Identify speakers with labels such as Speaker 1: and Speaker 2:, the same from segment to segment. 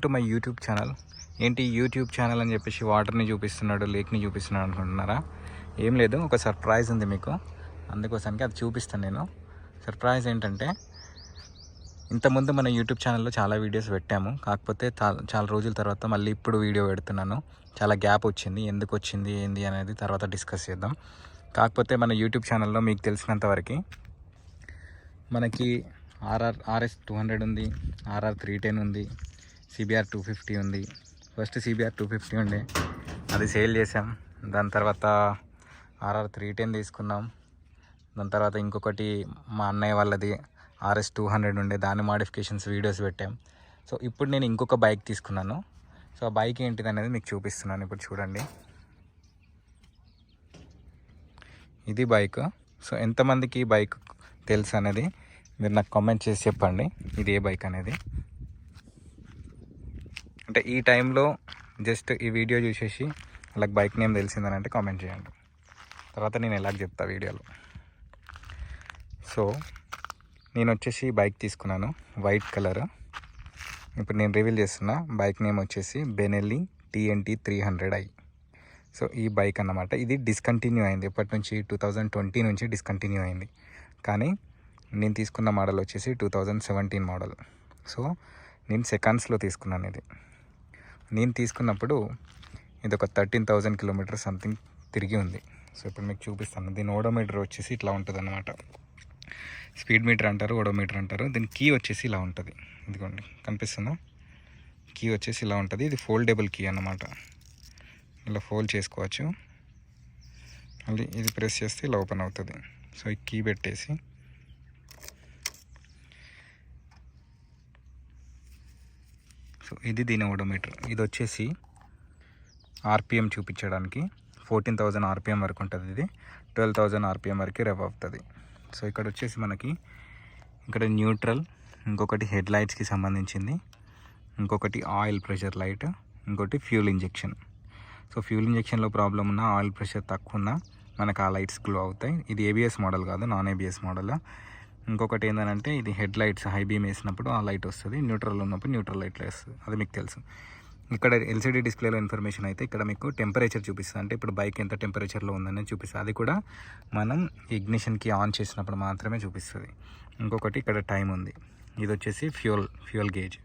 Speaker 1: To my YouTube channel. ఏంటి YouTube channel అని చెప్పేసి వాటర్ని చూపిస్తున్నాడు, లేక్ని చూపిస్తున్నాడు అనుకుంటున్నారా? ఏం లేదు, ఒక సర్ప్రైజ్ ఉంది మీకు. అందుకోసానికి అది చూపిస్తాను నేను. సర్ప్రైజ్ ఏంటంటే, ఇంతకుముందు మన యూట్యూబ్ ఛానల్లో చాలా వీడియోస్ పెట్టాము. కాకపోతే చాలా రోజుల తర్వాత మళ్ళీ ఇప్పుడు వీడియో పెడుతున్నాను. చాలా గ్యాప్ వచ్చింది. ఎందుకు వచ్చింది ఏంది అనేది తర్వాత డిస్కస్ చేద్దాం. కాకపోతే మన యూట్యూబ్ ఛానల్లో మీకు తెలిసినంతవరకు మనకి RS 200 ఉంది, RR 310 ఉంది, CBR 250 ఉంది. ఫస్ట్ CBR 250 ఉండే, అది సేల్ చేసాం. దాని తర్వాత RR 310 తీసుకున్నాం. దాని తర్వాత ఇంకొకటి మా అన్నయ్య వాళ్ళది RS 200 ఉండే, దాని మాడిఫికేషన్స్ వీడియోస్ పెట్టాం. సో ఇప్పుడు నేను ఇంకొక బైక్ తీసుకున్నాను. సో ఆ బైక్ ఏంటిది అనేది మీకు చూపిస్తున్నాను. ఇప్పుడు చూడండి, ఇది బైక్. సో ఎంతమందికి బైక్ తెలుసు అనేది మీరు నాకు కామెంట్ చేసి చెప్పండి, ఇది ఏ బైక్ అనేది. అంటే ఈ టైంలో జస్ట్ ఈ వీడియో చూసేసి వాళ్ళకి బైక్ నేమ్ తెలిసిందని అంటే కామెంట్ చేయండి. తర్వాత నేను ఎలాగ చెప్తా వీడియోలో. సో నేను వచ్చేసి బైక్ తీసుకున్నాను, వైట్ కలర్. ఇప్పుడు నేను రివీల్ చేస్తున్నా. బైక్ నేమ్ వచ్చేసి బెనెల్లీ TNT 300i. సో ఈ బైక్ అన్నమాట. ఇది డిస్కంటిన్యూ అయింది. ఎప్పటి నుంచి? 2020 నుంచి డిస్కంటిన్యూ అయింది. కానీ నేను తీసుకున్న మోడల్ వచ్చేసి 2017 మోడల్. సో నేను సెకండ్స్లో తీసుకున్నాను ఇది. నేను తీసుకున్నప్పుడు ఇది ఒక 13,000 కిలోమీటర్స్ సంథింగ్ తిరిగి ఉంది. సో ఇప్పుడు మీకు చూపిస్తాను. దీని ఓడోమీటర్ వచ్చేసి ఇట్లా ఉంటుంది అన్నమాట. స్పీడ్ మీటర్ అంటారు, ఓడోమీటర్ అంటారు. దీని కీ వచ్చేసి ఇలా ఉంటుంది. ఇదిగోండి, కనిపిస్తుందా? కీ వచ్చేసి ఇలా ఉంటుంది. ఇది ఫోల్డబుల్ కీ అన్నమాట. ఇలా ఫోల్డ్ చేసుకోవచ్చు. మళ్ళీ ఇది ప్రెస్ చేస్తే ఇలా ఓపెన్ అవుతుంది. సో ఈ కీ పెట్టేసి సో ఇది దీని ఓడోమీటర్. ఇది వచ్చేసి RPM చూపించడానికి 14,000 RPM వరకు ఉంటుంది. ఇది 12,000 RPM వరకు రెవ్ అవుతుంది. సో ఇక్కడ వచ్చేసి మనకి ఇక్కడ న్యూట్రల్, ఇంకొకటి హెడ్ లైట్స్కి సంబంధించింది, ఇంకొకటి ఆయిల్ ప్రెషర్ లైట్, ఇంకోటి ఫ్యూల్ ఇంజెక్షన్. సో ఫ్యూల్ ఇంజెక్షన్లో ప్రాబ్లం ఉన్న, ఆయిల్ ప్రెషర్ తక్కువ ఉన్న మనకు ఆ లైట్స్ గ్లో అవుతాయి. ఇది ABS మోడల్ కాదు, నాన్ ABS మోడల్. ఇంకొకటి ఏంటంటే, ఇది హెడ్ లైట్స్ హై బీమ్ వేసినప్పుడు ఆ లైట్ వస్తుంది, న్యూట్రల్ ఉన్నప్పుడు న్యూట్రల్ లైట్ వస్తుంది. అది మీకు తెలుసు. ఇక్కడ LCD డిస్ప్లేలో ఇన్ఫర్మేషన్ అయితే ఇక్కడ మీకు టెంపరేచర్ చూపిస్తుంది. అంటే ఇప్పుడు బైక్ ఎంత టెంపరేచర్లో ఉందని చూపిస్తుంది. అది కూడా మనం ఇగ్నిషన్కి ఆన్ చేసినప్పుడు మాత్రమే చూపిస్తుంది. ఇంకొకటి ఇక్కడ టైం ఉంది. ఇది వచ్చేసి ఫ్యూయల్ గేజ్.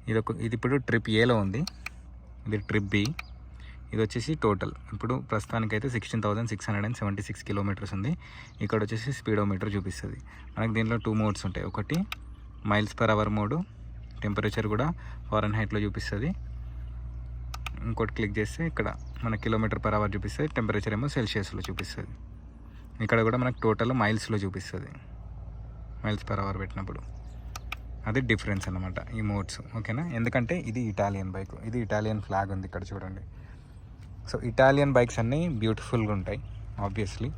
Speaker 1: ఇది ఇప్పుడు ట్రిప్ Aలో ఉంది, ఇది ట్రిప్ B. ఇది వచ్చేసి టోటల్ ఇప్పుడు ప్రస్తుతానికైతే 16,676 కిలోమీటర్స్ ఉంది. ఇక్కడ వచ్చేసి స్పీడోమీటర్ చూపిస్తుంది. మనకి దీంట్లో 2 మోడ్స్ ఉంటాయి. ఒకటి miles per hour mode, temperature కూడా ఫారెన్హైట్లో చూపిస్తుంది. ఇంకోటి క్లిక్ చేస్తే ఇక్కడ మన కిలోమీటర్ పర్ అవర్ చూపిస్తుంది, టెంపరేచర్ ఏమో సెల్సియస్లో చూపిస్తుంది. ఇక్కడ కూడా మనకు టోటల్ మైల్స్లో చూపిస్తుంది, మైల్స్ పర్ అవర్ పెట్టినప్పుడు. అది డిఫరెన్స్ అన్నమాట ఈ మోడ్స్. ఓకేనా? ఎందుకంటే ఇది ఇటాలియన్ బైక్, ఇది ఇటాలియన్ ఫ్లాగ్ ఉంది ఇక్కడ చూడండి. సో ఇటాలియన్ బైక్స్ అన్నీ బ్యూటిఫుల్గా ఉంటాయి, ఆబ్వియస్లీ,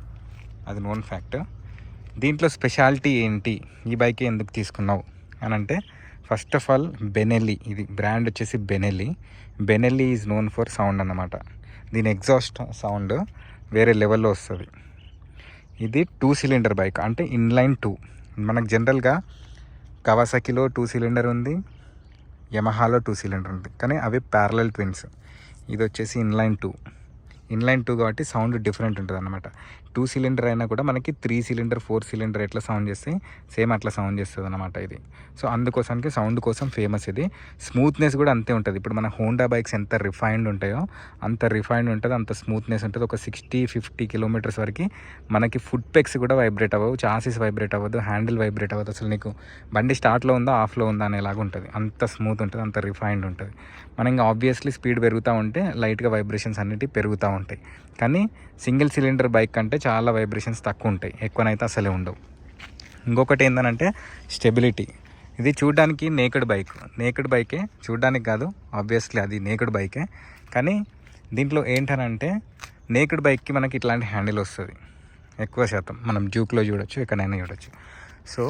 Speaker 1: అది నోన్ ఫ్యాక్ట్. దీంట్లో స్పెషాలిటీ ఏంటి, ఈ బైక్ ఎందుకు తీసుకున్నావు అని అంటే, ఫస్ట్ ఆఫ్ ఆల్ బెనెల్లీ, ఇది బ్రాండ్ వచ్చేసి Benelli is known for sound అన్నమాట. దీని ఎగ్జాస్ట్ సౌండ్ వేరే లెవెల్లో వస్తుంది. ఇది 2 సిలిండర్ బైక్, అంటే ఇన్లైన్ 2. మనకు జనరల్గా కవాసాకిలో 2 సిలిండర్ ఉంది, యమహాలో 2 సిలిండర్ ఉంది, కానీ అవి ప్యారలల్ ట్విన్స్. ఇది వచ్చేసి ఇన్లైన్ 2 కాబట్టి సౌండ్ డిఫరెంట్ ఉంటుంది అన్నమాట. 2 సిలిండర్ అయినా కూడా మనకి 3 సిలిండర్ 4 సిలిండర్ ఎట్లా సౌండ్ చేస్తే సేమ్ అట్లా సౌండ్ చేస్తుంది అన్నమాట ఇది. సో అందుకోసానికి సౌండ్ కోసం ఫేమస్ ఇది. స్మూత్నెస్ కూడా అంతే ఉంటుంది. ఇప్పుడు మన హోండా బైక్స్ ఎంత రిఫైన్డ్ ఉంటాయో అంత రిఫైన్డ్ ఉంటుంది, అంత స్మూత్నెస్ ఉంటుంది. ఒక 60-50 కిలోమీటర్స్ వరకు మనకి ఫుట్ పెక్స్ కూడా వైబ్రేట్ అవ్వవు, చాసిస్ వైబ్రేట్ అవ్వదు, హ్యాండిల్ వైబ్రేట్ అవ్వదు. అసలు నీకు బండి స్టార్ట్లో ఉందా ఆఫ్లో ఉందా అనేలాగా ఉంటుంది. అంత స్మూత్ ఉంటుంది, అంత రిఫైన్డ్ ఉంటుంది. మనం ఇంకా ఆబ్వియస్లీ స్పీడ్ పెరుగుతూ ఉంటే లైట్గా వైబ్రేషన్స్ అన్నిటి పెరుగుతూ ఉంటాయి. కానీ సింగిల్ సిలిండర్ బైక్ కంటే చాలా వైబ్రేషన్స్ తక్కువ ఉంటాయి, ఎక్కువనైతే అసలే ఉండవు. ఇంకొకటి ఏంటంటే స్టెబిలిటీ. ఇది చూడడానికి నేకెడ్ బైకే, చూడడానికి కాదు, ఆబ్వియస్లీ అది నేకెడ్ బైకే. కానీ దీంట్లో ఏంటనంటే, నేకెడ్ బైక్కి మనకి ఇట్లాంటి హ్యాండిల్ వస్తుంది ఎక్కువ శాతం. మనం డ్యూక్లో చూడొచ్చు, ఎక్కడైనా చూడొచ్చు. సో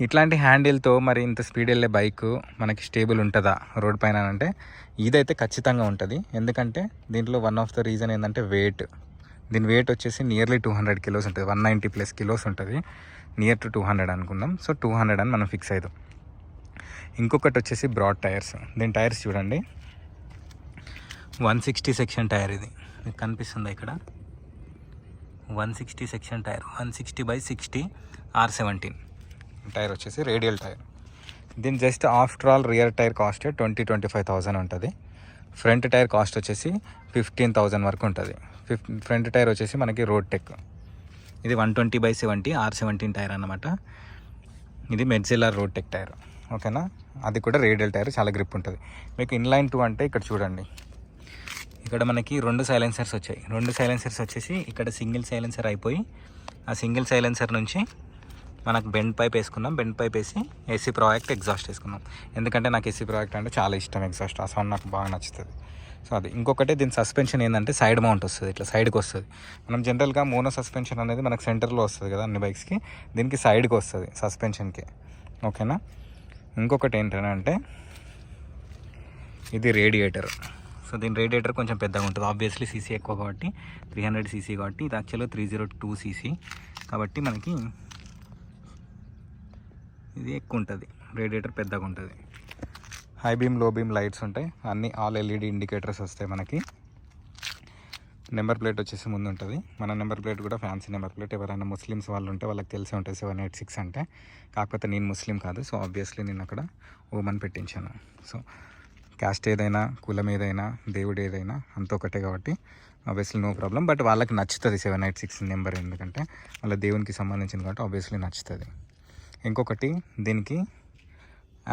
Speaker 1: ఇట్లాంటి హ్యాండిల్తో మరి ఇంత స్పీడ్ వెళ్ళే బైక్ మనకి స్టేబుల్ ఉంటుందా రోడ్ పైన అంటే, ఇదైతే ఖచ్చితంగా ఉంటుంది. ఎందుకంటే దీంట్లో వన్ ఆఫ్ ద రీజన్ ఏంటంటే వెయిట్. దీని వెయిట్ వచ్చేసి నియర్లీ 200 కిలోస్ ఉంటుంది, 190+ కిలోస్ ఉంటుంది. నియర్ టు 200 అనుకుందాం. సో 200 అని మనం ఫిక్స్ అవుతాం. ఇంకొకటి వచ్చేసి బ్రాడ్ టైర్స్. దీని టైర్స్ చూడండి, 160 సెక్షన్ టైర్. ఇది మీకు కనిపిస్తుందా ఇక్కడ, 160 సెక్షన్ టైర్, 160/60 R17 టైర్ వచ్చేసి రేడియల్ టైర్. దీని just after all rear tyre cost 25,000 ఉంటుంది. ఫ్రంట్ టైర్ కాస్ట్ వచ్చేసి 15,000 వరకు ఉంటుంది. ఫ్రంట్ టైర్ వచ్చేసి మనకి రోడ్ టెక్. ఇది 120/70 R17 టైర్ అన్నమాట. ఇది మెడ్జిల్లా రోడ్ టెక్ టైర్, ఓకేనా. అది కూడా రేడియల్ టైర్, చాలా గ్రిప్ ఉంటుంది. మీకు ఇన్లైన్ 2 అంటే ఇక్కడ చూడండి, ఇక్కడ మనకి 2 సైలెన్సర్స్ వచ్చాయి. 2 సైలెన్సర్స్ వచ్చేసి ఇక్కడ సింగిల్ సైలెన్సర్ అయిపోయి, ఆ సింగిల్ సైలెన్సర్ నుంచి మనకు బెండ్ పైప్ వేసుకున్నాం. బెండ్ పైప్ వేసి ఏసీ ప్రాజెక్ట్ ఎగ్జాస్ట్ వేసుకున్నాం. ఎందుకంటే నాకు ఏసీ ప్రాజెక్ట్ అంటే చాలా ఇష్టం, ఎగ్జాస్ట్ ఆ సౌండ్ నాకు బాగా నచ్చుతుంది. సో అది. ఇంకొకటి దీని సస్పెన్షన్ ఏంటంటే సైడ్ మౌంట్ వస్తుంది, ఇట్లా సైడ్కి వస్తుంది. మనం జనరల్గా మోనో సస్పెన్షన్ అనేది మనకు సెంటర్లో వస్తుంది కదా అన్ని బైక్స్కి, దీనికి సైడ్కి వస్తుంది సస్పెన్షన్కి, ఓకేనా. ఇంకొకటి ఏంటంటే ఇది రేడియేటర్. సో దీని రేడియేటర్ కొంచెం పెద్దగా ఉంటుంది. ఆబ్వియస్లీ సీసీ ఎక్కువ కాబట్టి 300 సీసీ కాబట్టి, ఇది యాక్చువల్గా 302 సీసీ కాబట్టి మనకి ఇది ఎక్కువ ఉంటుంది, రేడియేటర్ పెద్దగా ఉంటుంది. హై బీమ్ లో బీమ్ లైట్స్ ఉంటాయి, అన్ని ఆల్ ఎల్ఈడి ఇండికేటర్స్ వస్తాయి మనకి. నెంబర్ ప్లేట్ వచ్చేసి ముందు ఉంటుంది. మన నెంబర్ ప్లేట్ కూడా ఫ్యాన్సీ నెంబర్ ప్లేట్. ఎవరైనా ముస్లిమ్స్ వాళ్ళు ఉంటే వాళ్ళకి తెలిసే ఉంటుంది 786 అంటే. కాకపోతే నేను ముస్లిం కాదు, సో ఆబ్వియస్లీ నేను అక్కడ ఓమన్ పెట్టించాను. సో క్యాస్ట్ ఏదైనా, కులం ఏదైనా, దేవుడు ఏదైనా అంత ఒకటే కాబట్టి ఆబ్వియస్లీ నో ప్రాబ్లం. బట్ వాళ్ళకి నచ్చుతుంది 786 నెంబర్, ఎందుకంటే వాళ్ళ దేవునికి సంబంధించింది కాబట్టి ఆబ్వియస్లీ నచ్చుతుంది. ఇంకొకటి దీనికి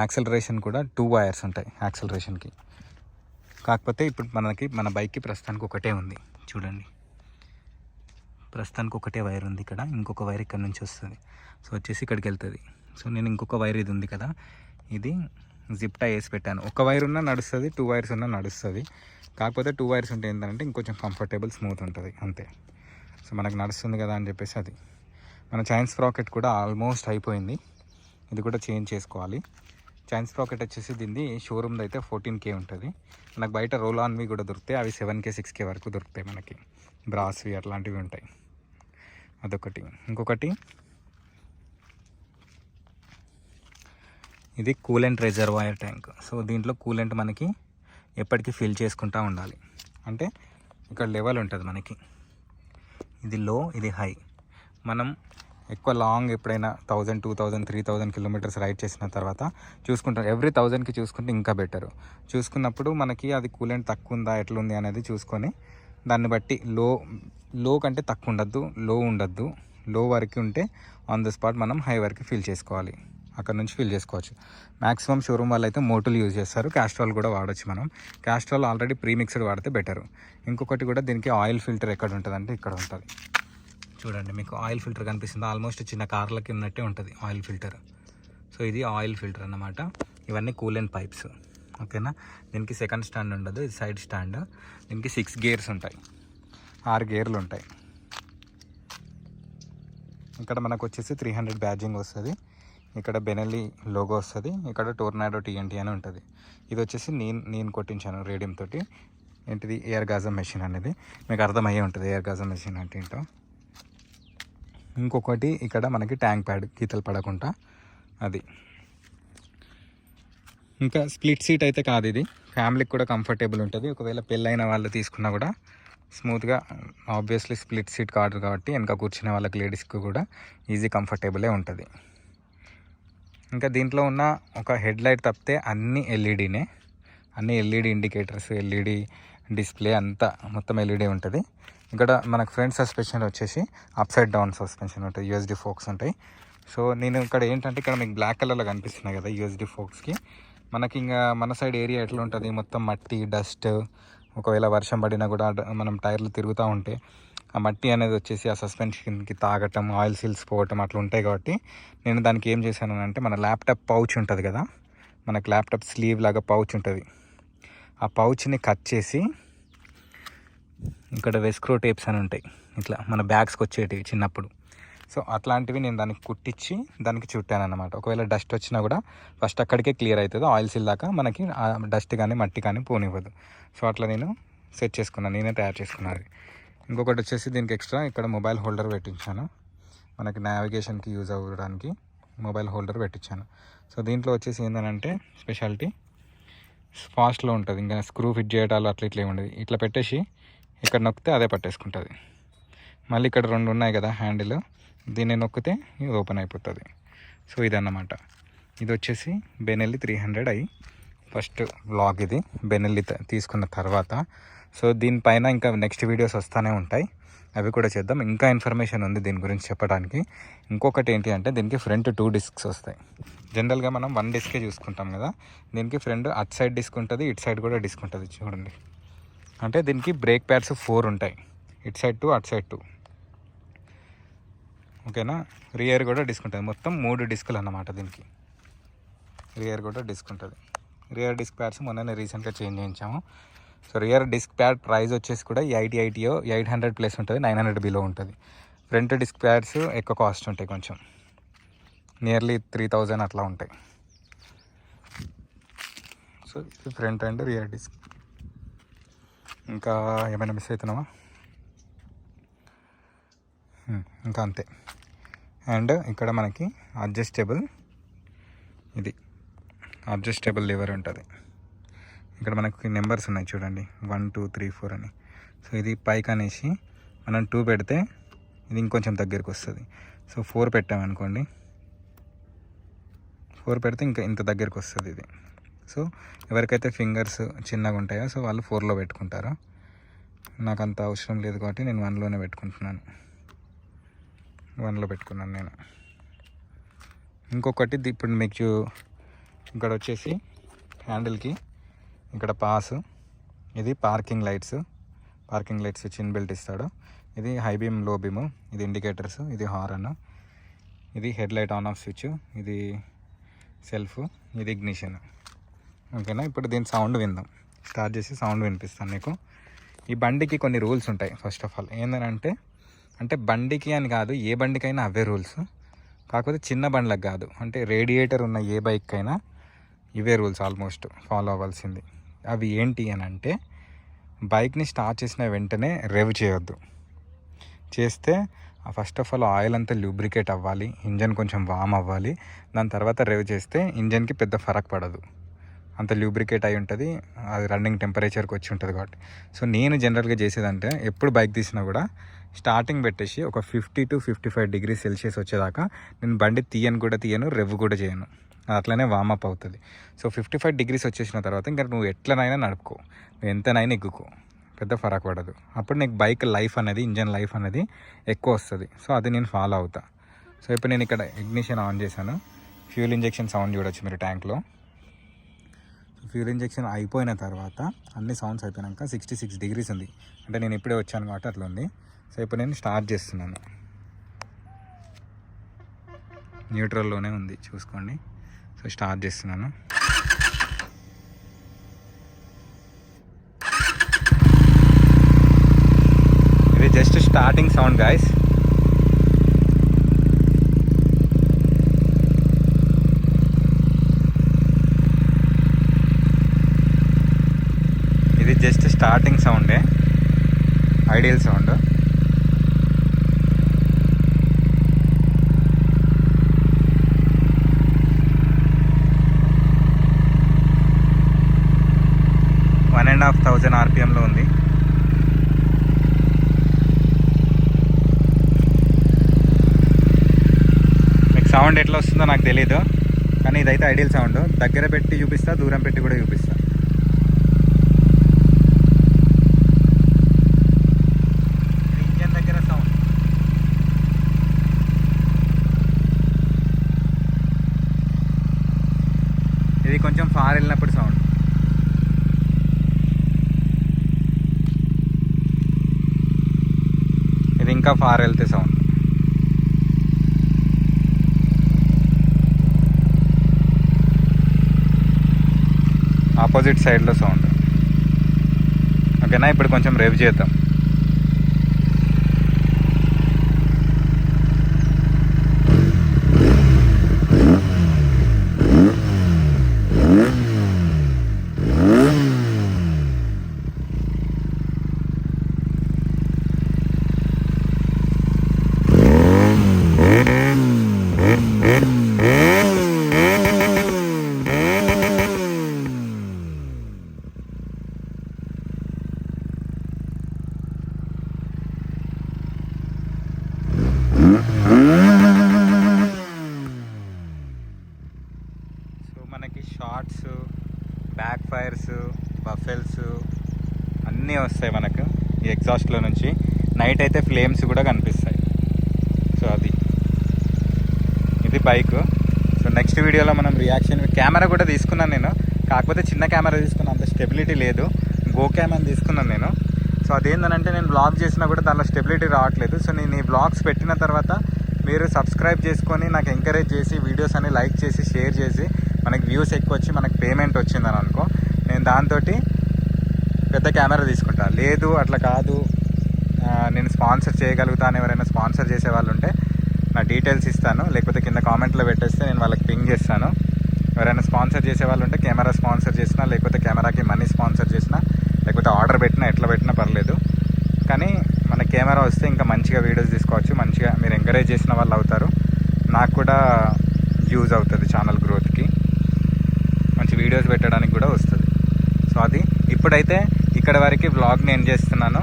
Speaker 1: యాక్సలరేషన్ కూడా 2 వైర్స్ ఉంటాయి యాక్సలరేషన్కి. కాకపోతే ఇప్పుడు మన బైక్కి ప్రస్తుతానికి ఒకటే ఉంది చూడండి, ప్రస్తుతానికి ఒకటే వైర్ ఉంది ఇక్కడ. ఇంకొక వైర్ ఇక్కడ నుంచి వస్తుంది, సో వచ్చేసి ఇక్కడికి వెళ్తుంది. సో నేను ఇంకొక వైర్ ఇది ఉంది కదా, ఇది జిప్ టై వేసి పెట్టాను. ఒక వైర్ ఉన్నా నడుస్తుంది, 2 వైర్స్ ఉన్నా నడుస్తుంది. కాకపోతే 2 వైర్స్ ఉంటే ఏంటంటే ఇంకొంచెం కంఫర్టబుల్, స్మూత్ ఉంటుంది అంతే. సో మనకు నడుస్తుంది కదా అని చెప్పేసి అది. మన చైన్ స్ప్రాకెట్ కూడా ఆల్మోస్ట్ అయిపోయింది, ఇది కూడా చేంజ్ చేసుకోవాలి. చైన్ స్ప్రాకెట్ వచ్చేసి దీన్ని షోరూమ్ది అయితే 14K ఉంటుంది. మనకు బయట రోల్ ఆన్వి కూడా దొరుకుతాయి, అవి 7K 6K వరకు దొరుకుతాయి మనకి. బ్రాస్వి అట్లాంటివి ఉంటాయి, అదొకటి. ఇంకొకటి ఇది కూలెంట్ రిజర్వాయర్ ట్యాంక్. సో దీంట్లో కూలెంట్ మనకి ఎప్పటికీ ఫిల్ చేసుకుంటూ ఉండాలి. అంటే ఇక్కడ లెవెల్ ఉంటుంది మనకి, ఇది లో, ఇది హై. మనం ఎక్కువ లాంగ్ ఎప్పుడైనా 1000, 2000, 3000 కిలోమీటర్స్ రైడ్ చేసిన తర్వాత చూసుకుంటాం. ఎవ్రీ 1000కి చూసుకుంటే ఇంకా బెటరు. చూసుకున్నప్పుడు మనకి అది కూలెంట్ తక్కువ ఉందా ఎట్లుంది అనేది చూసుకొని దాన్ని బట్టి లో కంటే తక్కువ ఉండద్దు, లో ఉండద్దు. లో వరకు ఉంటే ఆన్ ద స్పాట్ మనం హై వరకు ఫిల్ చేసుకోవాలి, అక్కడ నుంచి ఫిల్ చేసుకోవచ్చు. మ్యాక్సిమం షోరూమ్ వాళ్ళు అయితే మోటోలు యూజ్ చేస్తారు, క్యాస్ట్రాల్ కూడా వాడచ్చు. మనం క్యాస్ట్రాల్ ఆల్రెడీ ప్రీమిక్స్డ్ వాడితే బెటరు. ఇంకొకటి కూడా దీనికి ఆయిల్ ఫిల్టర్ ఎక్కడ ఉంటుంది అంటే ఇక్కడ ఉంటుంది చూడండి. మీకు ఆయిల్ ఫిల్టర్ కనిపిస్తుంది, ఆల్మోస్ట్ చిన్న కార్లకి ఉన్నట్టే ఉంటుంది ఆయిల్ ఫిల్టర్. సో ఇది ఆయిల్ ఫిల్టర్ అన్నమాట. ఇవన్నీ కూలెంట్ పైప్స్, ఓకేనా. దీనికి సెకండ్ స్టాండ్ ఉండదు, ఇది సైడ్ స్టాండ్. దీనికి 6 గేర్స్ ఉంటాయి, 6 గేర్లు ఉంటాయి. ఇక్కడ మనకు వచ్చేసి 300 బ్యాడ్జింగ్ వస్తుంది. ఇక్కడ బెనెల్లీ లోగో వస్తుంది. ఇక్కడ టోర్నాడో TNT అని ఉంటుంది. ఇది వచ్చేసి నేను కొట్టించాను రేడియం తోటి. ఏంటిది, ఎయిర్ గాజం మెషిన్ అనేది మీకు అర్థమయ్యే ఉంటుంది, ఎయిర్ గాజం మెషిన్ అంటే ఏంటో. ఇంకొకటి ఇక్కడ మనకి ట్యాంక్ ప్యాడ్ గీతలు పడకుండా అది. ఇంకా స్ప్లిట్ సీట్ అయితే కాదు, ఇది ఫ్యామిలీకి కూడా కంఫర్టబుల్ ఉంటుంది. ఒకవేళ పెళ్ళైన వాళ్ళు తీసుకున్నా కూడా స్మూత్గా, ఆబ్వియస్లీ స్ప్లిట్ సీట్ కాదు కాబట్టి వెనక కూర్చునే వాళ్ళకి లేడీస్కి కూడా ఈజీ కంఫర్టబులే ఉంటుంది. ఇంకా దీంట్లో ఉన్న ఒక హెడ్ లైట్ తప్పితే అన్నీ ఎల్ఈడీనే, అన్నీ ఎల్ఈడి ఇండికేటర్స్, ఎల్ఈడి డిస్ప్లే అంతా మొత్తం ఎల్ఈడి ఉంటుంది. ఇక్కడ మనకు ఫ్రంట్ సస్పెన్షన్ వచ్చేసి అప్ సైడ్ డౌన్ సస్పెన్షన్ ఉంటుంది, యూఎస్డి ఫోక్స్ ఉంటాయి. సో నేను ఇక్కడ ఏంటంటే ఇక్కడ మీకు బ్లాక్ కలర్లో కనిపిస్తున్నాయి కదా యూఎస్డి ఫోక్స్కి. మనకి ఇంకా మన సైడ్ ఏరియా ఎట్లా ఉంటుంది, మొత్తం మట్టి, డస్ట్. ఒకవేళ వర్షం పడినా కూడా మనం టైర్లు తిరుగుతూ ఉంటే ఆ మట్టి అనేది వచ్చేసి ఆ సస్పెన్షన్కి తాగటం, ఆయిల్ సీల్స్ పోవటం అట్లా ఉంటాయి. కాబట్టి నేను దానికి ఏం చేశాను అంటే, మన ల్యాప్టాప్ పౌచ్ ఉంటుంది కదా, మనకు ల్యాప్టాప్ స్లీవ్ లాగా పౌచ్ ఉంటుంది, ఆ పౌచ్ని కట్ చేసి ఇక్కడ వెస్క్రో టేప్స్ అని ఉంటాయి ఇట్లా మన బ్యాగ్స్కి వచ్చేటివి చిన్నప్పుడు. సో అట్లాంటివి నేను దానికి కుట్టించి దానికి చుట్టాను అన్నమాట. ఒకవేళ డస్ట్ వచ్చినా కూడా ఫస్ట్ అక్కడికే క్లియర్ అవుతుంది, ఆయిల్ సీల్ దాకా మనకి డస్ట్ కానీ మట్టి కానీ పోనివ్వదు. సో అట్లా నేను సెట్ చేసుకున్నాను, నేనే తయారు చేసుకున్నాను. ఇంకొకటి వచ్చేసి దీనికి ఎక్స్ట్రా ఇక్కడ మొబైల్ హోల్డర్ పెట్టించాను, మనకి నావిగేషన్కి యూజ్ అవ్వడానికి. మొబైల్ హోల్డర్ పెట్టించాను. సో దీంట్లో వచ్చేసి ఏంటంటే స్పెషాలిటీ ఫాస్ట్లో ఉంటుంది. ఇంకా స్క్రూ ఫిట్ చేయడాలు అట్లా ఇట్లా ఉండదు. ఇట్లా పెట్టేసి ఇక్కడ నొక్కితే అదే పట్టేసుకుంటుంది. మళ్ళీ ఇక్కడ 2 ఉన్నాయి కదా హ్యాండిల్, దీన్ని నొక్కితే ఇది ఓపెన్ అయిపోతుంది. సో ఇదన్నమాట. ఇది వచ్చేసి బెనెల్లి 300i ఫస్ట్ వ్లాగ్. ఇది బెనెల్లి తీసుకున్న తర్వాత. సో దీనిపైన ఇంకా నెక్స్ట్ వీడియోస్ వస్తూనే ఉంటాయి, అవి కూడా చేద్దాం. ఇంకా ఇన్ఫర్మేషన్ ఉంది దీని గురించి చెప్పడానికి. ఇంకొకటి ఏంటి అంటే దీనికి ఫ్రంట్ 2 డిస్క్స్ వస్తాయి. జనరల్గా మనం 1 డిస్కే చూసుకుంటాం కదా, దీనికి ఫ్రంట్ అట్ సైడ్ డిస్క్ ఉంటుంది, ఇటు సైడ్ కూడా డిస్క్ ఉంటుంది. చూడండి, అంటే దీనికి బ్రేక్ ప్యాడ్స్ 4 ఉంటాయి, ఇటు సైడ్ 2 అటు సైడ్ 2. ఓకేనా. రియర్ కూడా డిస్క్ ఉంటుంది. మొత్తం 3 డిస్కులు అన్నమాట దీనికి. రియర్ కూడా డిస్క్ ఉంటుంది. రియర్ డిస్క్ ప్యాడ్స్ మొన్ననే రీసెంట్గా చేంజ్ చేయించాము. So rear disc pad price వచ్చేసి కూడా 800 ప్లస్ ఉంటుంది, 900 బిలో ఉంటుంది. ఫ్రంట్ డిస్క్ ప్యాడ్స్ ఎక్కువ కాస్ట్ ఉంటాయి, కొంచెం నియర్లీ 3000 అట్లా ఉంటాయి. సో ఇది ఫ్రంట్ అండ్ రియర్ డిస్క్. ఇంకా ఏమైనా మిస్ అవుతున్నావా? ఇంకా అంతే. అండ్ ఇక్కడ మనకి అడ్జస్టబుల్ లివర్ ఉంటుంది. ఇక్కడ మనకి నెంబర్స్ ఉన్నాయి చూడండి, 1 2 3 4 అని. సో ఇది పైకి అనేసి మనం 2 పెడితే ఇది ఇంకొంచెం దగ్గరికి వస్తుంది. సో 4 పెట్టామనుకోండి, 4 పెడితే ఇంకా ఇంత దగ్గరికి వస్తుంది ఇది. సో ఎవరికైతే ఫింగర్స్ చిన్నగా ఉంటాయో సో వాళ్ళు 4లో పెట్టుకుంటారు. నాకు అంత అవసరం లేదు కాబట్టి నేను 1లోనే పెట్టుకుంటున్నాను. 1లో పెట్టుకున్నాను నేను. ఇంకొకటి ఇప్పుడు మీకు ఇక్కడ వచ్చేసి హ్యాండిల్కి ఇక్కడ పాస్, ఇది పార్కింగ్ లైట్స్ చిన్ బెల్ట్ ఇస్తాడు. ఇది హై బీమ్, లో బీమ్, ఇది ఇండికేటర్స్, ఇది హారన్, ఇది head light on off switch, ఇది సెల్ఫ్, ఇది ఇగ్నిషన్. ఓకేనా. ఇప్పుడు దీని సౌండ్ విందాం. స్టార్ట్ చేసి సౌండ్ వినిపిస్తాను నీకు. ఈ బండికి కొన్ని రూల్స్ ఉంటాయి. ఫస్ట్ ఆఫ్ ఆల్ అంటే బండికి అని కాదు, ఏ బండికైనా అవే రూల్స్. కాకపోతే చిన్న బండ్లకు కాదు, అంటే రేడియేటర్ ఉన్న ఏ బైక్ అయినా ఇవే రూల్స్ ఆల్మోస్ట్ ఫాలో అవ్వాల్సింది. అవి ఏంటి అని అంటే, బైక్ని స్టార్ట్ చేసిన వెంటనే రెవ్ చేయొద్దు. చేస్తే ఫస్ట్ ఆఫ్ ఆల్ ఆయిల్ అంతా లూబ్రికేట్ అవ్వాలి, ఇంజన్ కొంచెం వామ్ అవ్వాలి. దాని తర్వాత రెవ్ చేస్తే ఇంజన్కి పెద్ద ఫరక్ పడదు, అంత లూబ్రికేట్ అయి ఉంటుంది, అది రన్నింగ్ టెంపరేచర్కి వచ్చి ఉంటుంది కాబట్టి. సో నేను జనరల్గా చేసేదంటే ఎప్పుడు బైక్ తీసినా కూడా స్టార్టింగ్ పెట్టేసి ఒక 50 to 55 degrees సెల్సియస్ వచ్చేదాకా నేను బండి తీయను, రెవ్ కూడా చేయను. అట్లనే వామప్ అవుతుంది. సో 55 degrees వచ్చేసిన తర్వాత ఇంకా నువ్వు ఎట్లనైనా నడుపుకో, నువ్వు ఎంతనైనా ఎక్కుకో, పెద్ద ఫరక్ పడదు. అప్పుడు నీకు బైక్ లైఫ్ అనేది, ఇంజన్ లైఫ్ అనేది ఎక్కువ వస్తుంది. సో అది నేను ఫాలో అవుతా. సో ఇప్పుడు నేను ఇక్కడ ఇగ్నిషన్ ఆన్ చేశాను. ఫ్యూల్ ఇంజెక్షన్ సౌండ్ చూడొచ్చు మీరు ట్యాంక్లో. ఫ్యూల్ ఇంజెక్షన్ అయిపోయిన తర్వాత అన్ని సౌండ్స్ అయిపోయాక 66 degrees ఉంది. అంటే నేను ఇప్పుడే వచ్చాను కాబట్టి అట్లా ఉంది. సో ఇప్పుడు నేను స్టార్ట్ చేస్తున్నాను. న్యూట్రల్లోనే ఉంది చూసుకోండి. సో స్టార్ట్ చేస్తున్నాను. ఇది జస్ట్ స్టార్టింగ్ సౌండ్ గాయస్. ఇది జస్ట్ స్టార్టింగ్ సౌండే, ఐడియల్ సౌండ్. RPMలో ఉంది. మీకు సౌండ్ ఎట్లా వస్తుందో నాకు తెలీదు, కానీ ఇదైతే ఐడియల్ సౌండ్. దగ్గర పెట్టి చూపిస్తా, దూరం పెట్టి కూడా చూపిస్తా. ఇంజన్ దగ్గర సౌండ్. ఇది కొంచెం ఫార్ వెళ్ళినప్పుడు సౌండ్. ఇంకా ఫార్ వెళ్తే సౌండ్. ఆపోజిట్ సైడ్లో సౌండ్. ఓకేనా. ఇప్పుడు కొంచెం రేవ్ చేద్దాం. అన్నీ వస్తాయి మనకు ఈ ఎగ్జాస్ట్లో నుంచి. నైట్ అయితే ఫ్లేమ్స్ కూడా కనిపిస్తాయి. సో అది ఇది బైక్. సో నెక్స్ట్ వీడియోలో మనం రియాక్షన్. కెమెరా కూడా తీసుకున్నాను నేను, కాకపోతే చిన్న కెమెరా తీసుకున్నాను, అంత స్టెబిలిటీ లేదు. గో కెమెరా తీసుకున్నాను నేను. సో అదేంటంటే నేను బ్లాగ్ చేసినా కూడా దానిలో స్టెబిలిటీ రావట్లేదు. సో నేను ఈ బ్లాగ్స్ పెట్టిన తర్వాత మీరు సబ్స్క్రైబ్ చేసుకొని నాకు ఎంకరేజ్ చేసి వీడియోస్ అన్ని లైక్ చేసి షేర్ చేసి మనకి వ్యూస్ ఎక్కువ వచ్చి మనకి పేమెంట్ వచ్చిందని అనుకో, నేను దాంతో పెద్ద కెమెరా తీసుకుంటా. లేదు అట్లా కాదు, నేను స్పాన్సర్ చేయగలుగుతాను, ఎవరైనా స్పాన్సర్ చేసే వాళ్ళు ఉంటే నా డీటెయిల్స్ ఇస్తాను, లేకపోతే కింద కామెంట్లో పెట్టేస్తే నేను వాళ్ళకి పింగ్ చేస్తాను. ఎవరైనా స్పాన్సర్ చేసే వాళ్ళు ఉంటే కెమెరా స్పాన్సర్ చేసినా, లేకపోతే కెమెరాకి మనీ స్పాన్సర్ చేసినా, లేకపోతే ఆర్డర్ పెట్టినా, ఎట్లా పెట్టినా పర్లేదు. కానీ మన కెమెరా వస్తే ఇంకా మంచిగా వీడియోస్ తీసుకోవచ్చు. మంచిగా మీరు ఎంకరేజ్ చేసిన వాళ్ళు అవుతారు, నాకు కూడా యూజ్ అవుతుంది ఛానల్ గ్రోత్కి, మంచి వీడియోస్ పెట్టడానికి కూడా వస్తుంది. సో అది ఇప్పుడైతే ఇక్కడ వరకు వ్లాగ్ని ఎండ్ చేస్తున్నాను.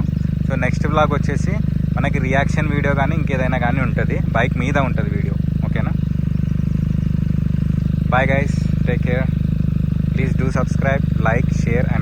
Speaker 1: సో నెక్స్ట్ వ్లాగ్ వచ్చేసి మనకి రియాక్షన్ వీడియో కానీ ఇంకేదైనా కానీ ఉంటుంది, బైక్ మీద ఉంటుంది వీడియో. ఓకేనా? Bye guys, take care. Please do subscribe, like, share and